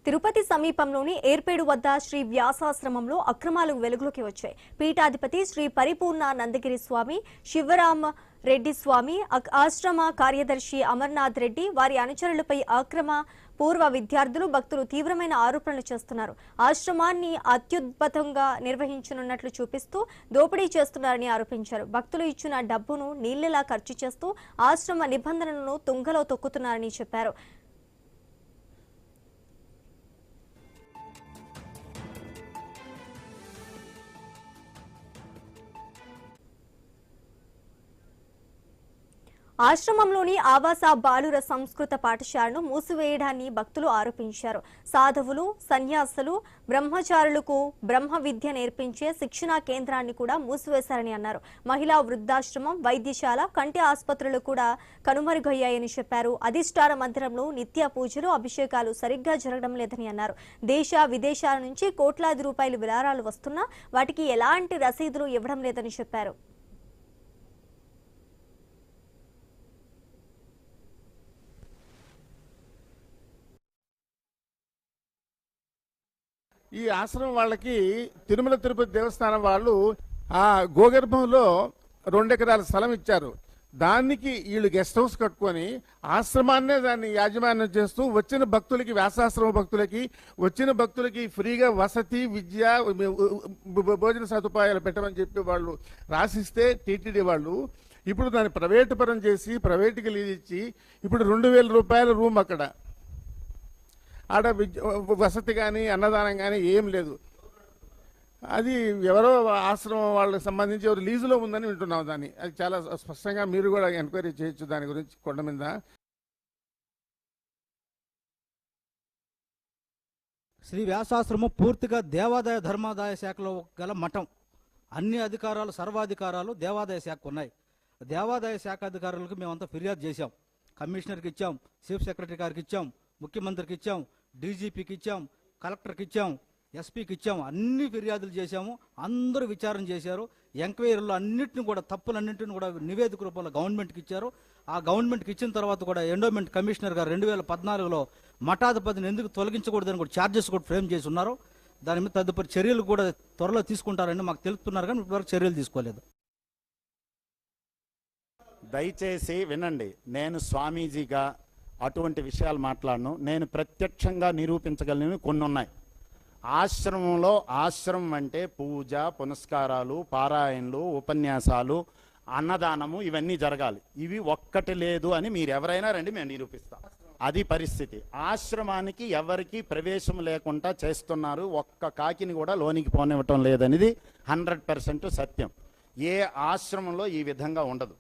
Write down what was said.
తిరుపతి సమీపంలోని ఏర్పేడు వద్ద శ్రీ వ్యాసాశ్రమంలో అక్రమాలు వెలుగులోకి వచ్చాయి. పీఠాధిపతి శ్రీ పరిపూర్ణ నందగిరి స్వామి, శివరామ రెడ్డి స్వామి, ఆశ్రమ కార్యదర్శి అమర్నాథ్ రెడ్డి, వారి అనుచరులపై అక్రమ పూర్వ విద్యార్థులు, భక్తులు తీవ్రమైన ఆరోపణలు చేస్తున్నారు. ఆశ్రమాన్ని అత్యుద్భుతంగా నిర్వహించనున్నట్లు చూపిస్తూ దోపిడీ చేస్తున్నారని ఆరోపించారు. భక్తులు ఇచ్చిన డబ్బును నీళ్లలా ఖర్చు చేస్తూ ఆశ్రమ నిబంధనలను తుంగలో తొక్కుతున్నారని చెప్పారు. ఆశ్రమంలోని ఆవాస బాలుర సంస్కృత పాఠశాలను మూసివేయడాన్ని భక్తులు ఆరోపించారు. సాధువులు, సన్యాసులు, బ్రహ్మచారులకు బ్రహ్మ విద్య నేర్పించే శిక్షణా కేంద్రాన్ని కూడా మూసివేశారని అన్నారు. మహిళా వృద్ధాశ్రమం, వైద్యశాల, కంటి ఆసుపత్రులు కూడా కనుమరుగయ్యాయని చెప్పారు. అధిష్టాన మందిరంలో నిత్య పూజలు, అభిషేకాలు సరిగ్గా జరగడం లేదని అన్నారు. దేశ విదేశాల నుంచి కోట్లాది రూపాయలు విరాళాలు వస్తున్నా వాటికి ఎలాంటి రసీదులు ఇవ్వడం లేదని చెప్పారు. ఈ ఆశ్రమం వాళ్ళకి తిరుమల తిరుపతి దేవస్థానం వాళ్ళు ఆ గోగర్భంలో 2 ఎకరాల స్థలం ఇచ్చారు. దానికి వీళ్ళు గెస్ట్ హౌస్ కట్టుకొని ఆశ్రమాన్నే దాన్ని యాజమాన్యం చేస్తూ వచ్చిన భక్తులకి, వ్యాసాశ్రమ భక్తులకి, వచ్చిన భక్తులకి ఫ్రీగా వసతి, విద్య, భోజన సదుపాయాలు పెట్టమని చెప్పి వాళ్ళు రాసిస్తే టీటీడీ వాళ్ళు ఇప్పుడు దాన్ని ప్రైవేటు పరం చేసి ప్రైవేటుకి లీజ్ ఇచ్చి ఇప్పుడు 2000 రూపాయల రూమ్ అక్కడ ఆడ వసతి కానీ అన్నదానం కానీ ఏం లేదు. అది ఎవరో ఆశ్రమం వాళ్ళకి సంబంధించి ఎవరు లీజులో ఉందని వింటున్నాం. దాన్ని అది చాలా స్పష్టంగా మీరు కూడా ఎంక్వైరీ చేయొచ్చు దాని గురించి. కొండ మీద శ్రీ వ్యాసాశ్రమం పూర్తిగా దేవాదాయ ధర్మాదాయ శాఖలో గల మఠం. అన్ని అధికారాలు, సర్వాధికారాలు దేవాదాయ శాఖకు ఉన్నాయి. దేవాదాయ శాఖ అధికారులకు మేమంతా ఫిర్యాదు చేశాం. కమిషనర్కి ఇచ్చాం, చీఫ్ సెక్రటరీ గారికి ఇచ్చాం, ముఖ్యమంత్రికి ఇచ్చాం, డీజీపీకి ఇచ్చాం, కలెక్టర్కి ఇచ్చాం, ఎస్పీకి ఇచ్చాము. అన్ని ఫిర్యాదులు చేశాము. అందరూ విచారణ చేశారు. ఎంక్వైరీలో అన్నింటిని కూడా, తప్పులన్నింటిని కూడా నివేదిక రూపంలో గవర్నమెంట్కి ఇచ్చారు. ఆ గవర్నమెంట్కి ఇచ్చిన తర్వాత కూడా ఎండోమెంట్ కమిషనర్ గారు 2014లో మఠాధిపతిని ఎందుకు తొలగించకూడదని కూడా ఛార్జెస్ కూడా ఫ్రేమ్ చేసి ఉన్నారు. దాని మీద తదుపరి చర్యలు కూడా త్వరలో తీసుకుంటారని మాకు తెలుపుతున్నారు, కానీ ఇప్పటివరకు చర్యలు తీసుకోలేదు. దయచేసి వినండి, నేను స్వామీజీగా అటువంటి విషయాలు మాట్లాడను. నేను ప్రత్యక్షంగా నిరూపించగలిగినవి కొన్ని ఉన్నాయి. ఆశ్రమంలో, ఆశ్రమం అంటే పూజ, పునస్కారాలు, పారాయణలు, ఉపన్యాసాలు, అన్నదానము ఇవన్నీ జరగాలి. ఇవి ఒక్కటి లేదు అని మీరు ఎవరైనా రండి, మేము నిరూపిస్తాం. అది పరిస్థితి. ఆశ్రమానికి ఎవరికి ప్రవేశం లేకుండా చేస్తున్నారు. ఒక్క కాకిని కూడా లోనికి పోనివ్వటం లేదనేది 100% సత్యం. ఏ ఆశ్రమంలో ఈ విధంగా ఉండదు.